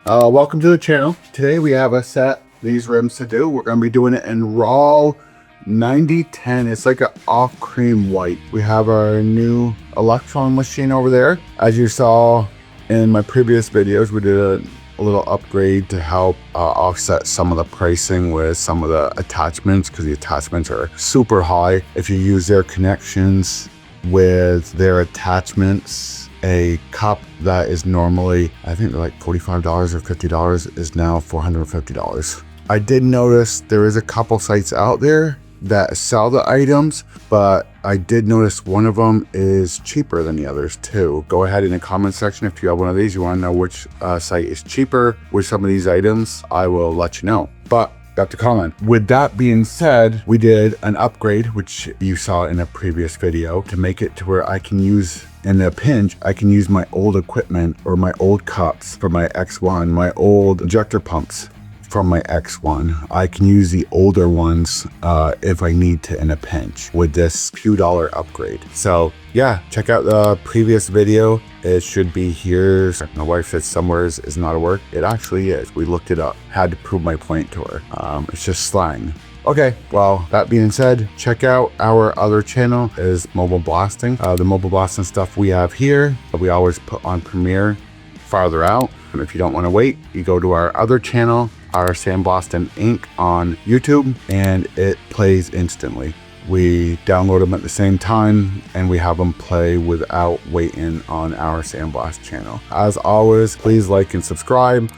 Welcome to the channel. Today we have a set these rims to do. We're going to be doing it in RAL 9010. It's like an off cream white. We have our new electron machine over there. As you saw in my previous videos, we did a little upgrade to help offset some of the pricing with some of the attachments, because the attachments are super high. If you use their connections with their attachments, a cup that is normally, I think they're like $45 or $50 is now $450. I did notice there is a couple sites out there that sell the items, but I did notice one of them is cheaper than the others too. Go ahead in the comment section if you have one of these, you want to know which site is cheaper with some of these items, I will let you know. But back to comment. With that being said, we did an upgrade, which you saw in a previous video, to make it to where I can use, in a pinch, I can use my old equipment or my old cups for my X1, my old injector pumps from my X1. I can use the older ones if I need to in a pinch with this few dollar upgrade. So yeah, check out the previous video. It should be here. My wife said somewhere is not a work. It actually is. We looked it up. Had to prove my point to her. It's just slang. Okay, well, that being said, check out our other channel is Mobile Blasting. The Mobile Blasting stuff we have here, we always put on Premiere farther out. And if you don't want to wait, you go to our other channel, our Sandblasting Inc on YouTube, and it plays instantly. We download them at the same time and we have them play without waiting on our Sandblast channel. As always, please like and subscribe,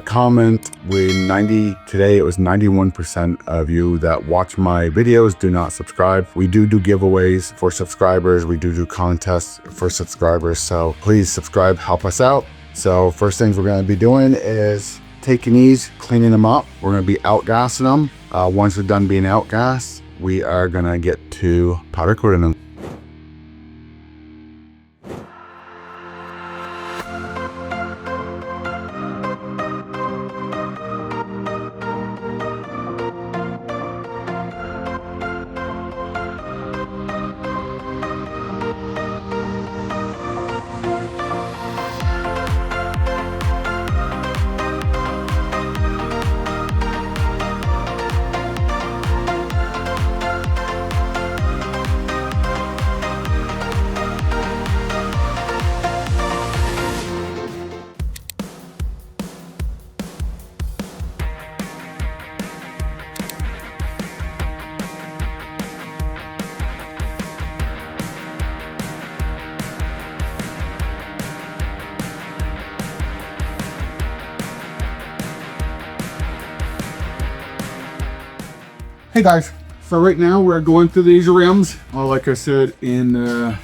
comment. Today it was 91% of you that watch my videos do not subscribe. We do giveaways for subscribers. We do contests for subscribers. So please subscribe, help us out. So first things we're going to be doing is taking these, cleaning them up. We're going to be outgassing them. Once we're done being outgassed, we are going to get to powder coating them. Hey guys, so right now we're going through these rims. Well, like I said in the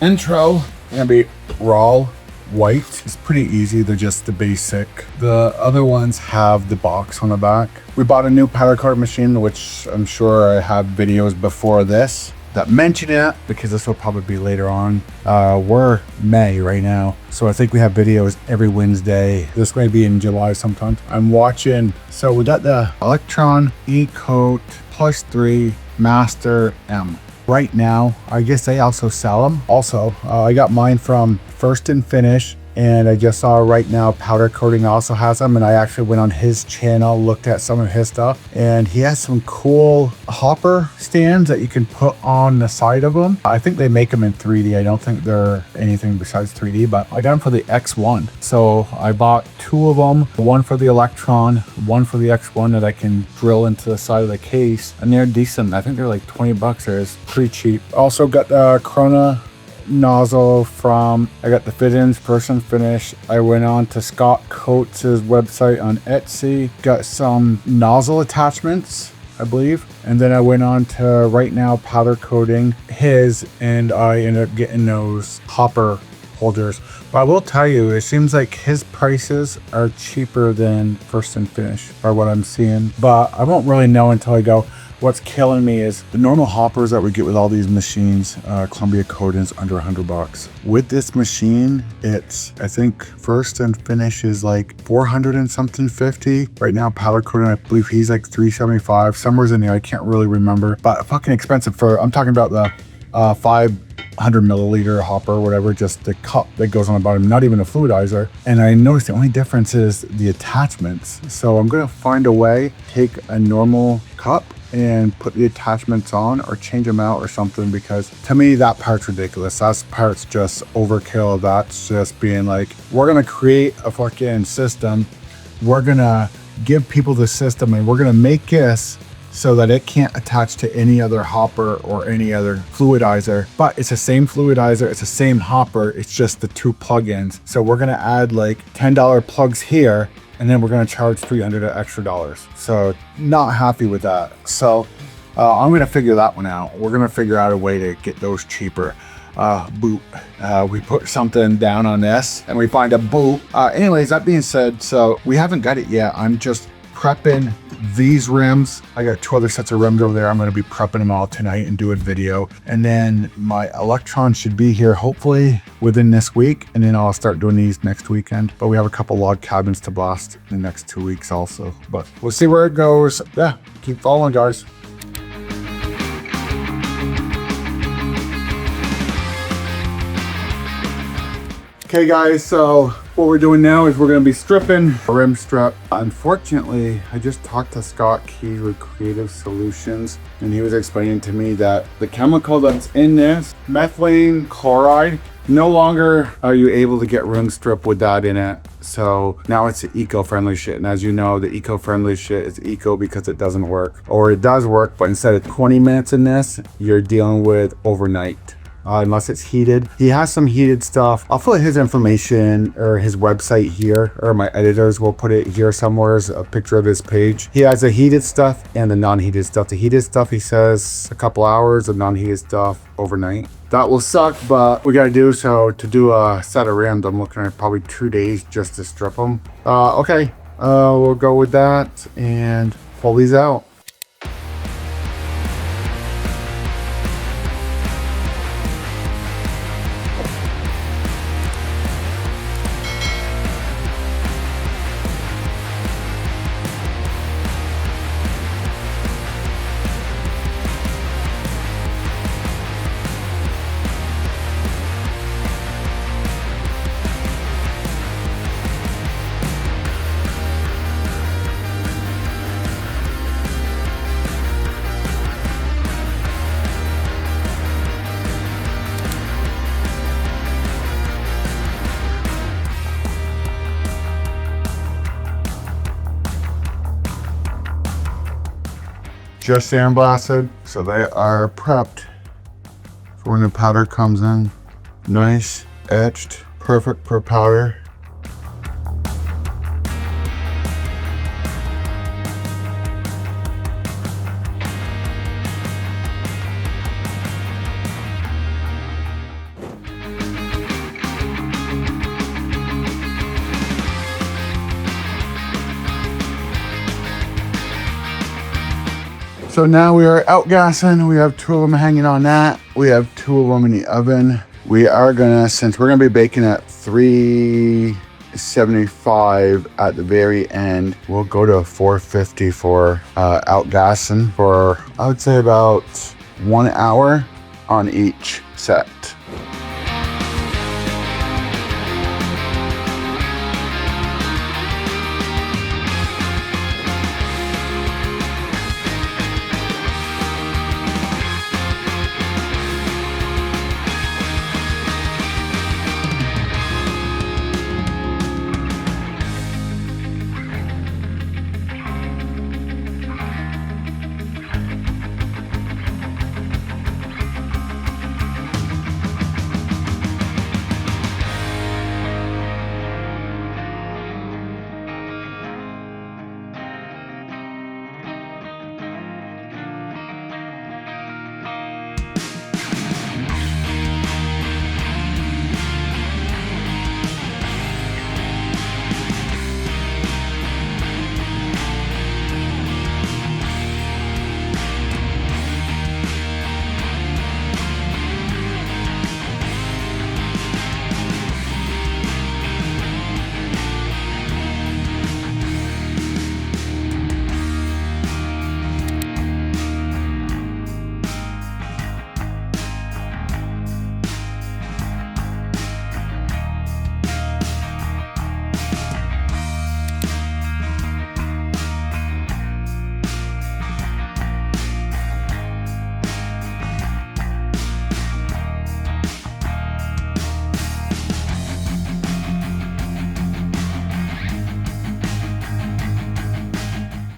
intro, gonna be RAL white. It's pretty easy, they're just the basic. The other ones have the box on the back. We bought a new powder coating machine, which I'm sure I have videos before this that mention it, because this will probably be later on. We're May right now, so I think we have videos every Wednesday. This may be in July sometime. I'm watching, so we got the Electron E-Coat +3 Master M. Right now, I guess they also sell them. Also, I got mine from First and Finish, and I just saw right now powder coating also has them, and I actually went on his channel, looked at some of his stuff, and he has some cool hopper stands that you can put on the side of them. I think they make them in 3D. I don't think they're anything besides 3D, but I got them for the X1. So I bought two of them, one for the Electron, one for the X1 that I can drill into the side of the case, and they're decent. I think they're like 20 bucks. It's pretty cheap. Also got the Corona nozzle from, I got the fit-ins First and Finish. I went on to Scott Coates' website on Etsy, got some nozzle attachments, I believe, and then I went on to Right Now Powder Coating his, and I ended up getting those hopper holders. But I will tell you, it seems like his prices are cheaper than First and Finish, or what I'm seeing, but I won't really know until I go. What's killing me is the normal hoppers that we get with all these machines, Columbia Coatings, under 100 bucks. With this machine, it's, I think First and Finish is like 400 and something 50. Right now, powder coating, I believe he's like 375, somewhere's in there, I can't really remember, but fucking expensive for, I'm talking about the 5 100 milliliter hopper or whatever, just the cup that goes on the bottom, not even a fluidizer. And I noticed the only difference is the attachments. So I'm gonna find a way, take a normal cup and put the attachments on or change them out or something, because to me that part's ridiculous. That part's just overkill. That's just being like, we're gonna create a fucking system, we're gonna give people the system, and we're gonna make this so that it can't attach to any other hopper or any other fluidizer, but it's the same fluidizer, it's the same hopper, it's just the two plugins. So we're gonna add like $10 plugs here, and then we're gonna charge $300 extra. So not happy with that. So I'm gonna figure that one out. We're gonna figure out a way to get those cheaper. Boot. We put something down on this and we find a boot. Anyways, that being said, so we haven't got it yet. I'm just prepping these rims. I got 2 other sets of rims over there. I'm going to be prepping them all tonight and do a video. And then my Electron should be here hopefully within this week. And then I'll start doing these next weekend. But we have a couple log cabins to blast in the next 2 weeks also. But we'll see where it goes. Yeah, keep following, guys. Okay guys, so what we're doing now is we're going to be stripping a rim strip. Unfortunately, I just talked to Scott Key with Creative Solutions, and he was explaining to me that the chemical that's in this, methylene chloride, no longer are you able to get rim strip with that in it. So now it's the eco-friendly shit. And as you know, the eco-friendly shit is eco because it doesn't work. Or it does work, but instead of 20 minutes in this, you're dealing with overnight. Unless it's heated. He has some heated stuff. I'll put his information or his website here, or my editors will put it here somewhere as a picture of his page. He has the heated stuff and the non-heated stuff. The heated stuff, he says a couple hours, the non-heated stuff overnight. That will suck, but we gotta do so. To do a set of rims, I'm looking at probably 2 days just to strip them. Okay, we'll go with that and pull these out. Just sandblasted, so they are prepped for when the powder comes in. Nice, etched, perfect for powder. So now we are outgassing. We have 2 of them hanging on that. We have 2 of them in the oven. We are gonna, since we're gonna be baking at 375 at the very end, we'll go to 450 for outgassing for, I would say, about 1 hour on each set.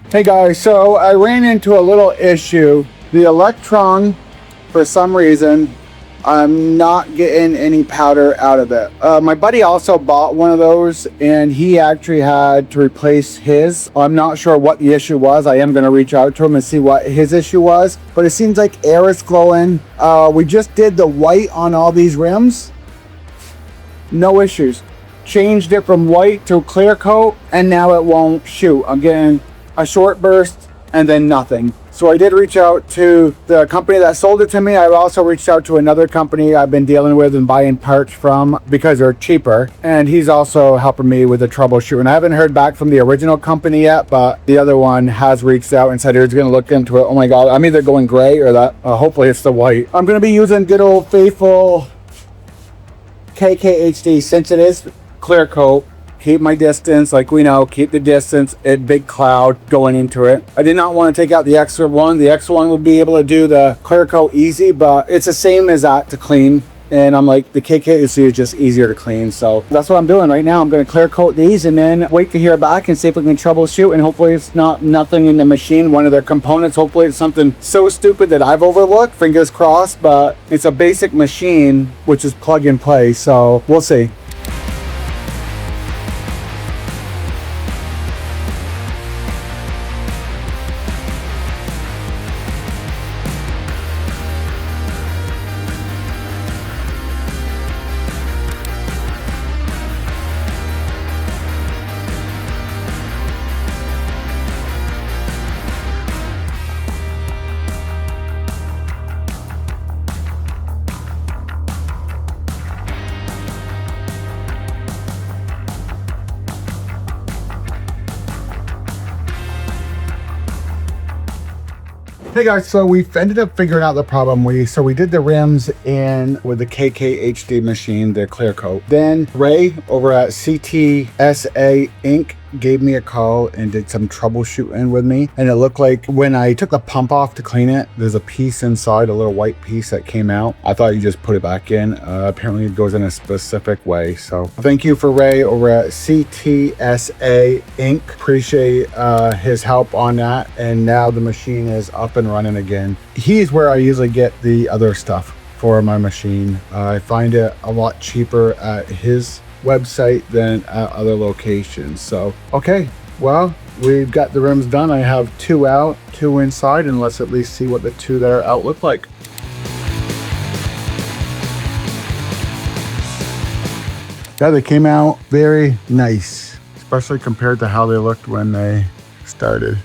Hey guys, so I ran into a little issue. The Electron, for some reason, I'm not getting any powder out of it. My buddy also bought one of those and he actually had to replace his. I'm not sure what the issue was. I am going to reach out to him and see what his issue was, but it seems like air is flowing. We just did the white on all these rims. No issues. Changed it from white to clear coat and now it won't shoot. I'm getting a short burst and then nothing. So I did reach out to the company that sold it to me. I also reached out to another company I've been dealing with and buying parts from because they're cheaper. And he's also helping me with the troubleshooting. I haven't heard back from the original company yet, but the other one has reached out and said he was going to look into it. Oh my God, I'm either going gray or that. Hopefully it's the white. I'm going to be using good old faithful KKHD since it is clear coat. Keep my distance, like we know, keep the distance at big cloud going into it. I did not want to take out the extra one. The extra one would be able to do the clear coat easy, but it's the same as that to clean. And I'm like, the KKC is just easier to clean. So that's what I'm doing right now. I'm going to clear coat these and then wait to hear back and see if we can troubleshoot. And hopefully it's not nothing in the machine, one of their components. Hopefully it's something so stupid that I've overlooked, fingers crossed, but it's a basic machine, which is plug and play. So we'll see. Hey guys, so we ended up figuring out the problem. We did the rims in with the KKHD machine, the clear coat. Then Ray over at CTSA Inc gave me a call and did some troubleshooting with me. And it looked like when I took the pump off to clean it, there's a piece inside, a little white piece that came out. I thought you just put it back in. Apparently it goes in a specific way. So thank you for Ray over at CTSA Inc. Appreciate his help on that. And now the machine is up and running again. He's where I usually get the other stuff for my machine. I find it a lot cheaper at his website than at other locations. So okay, well, we've got the rims done. I have 2 out, 2 inside, and let's at least see what the 2 that are out look like. Yeah, they came out very nice, especially compared to how they looked when they started.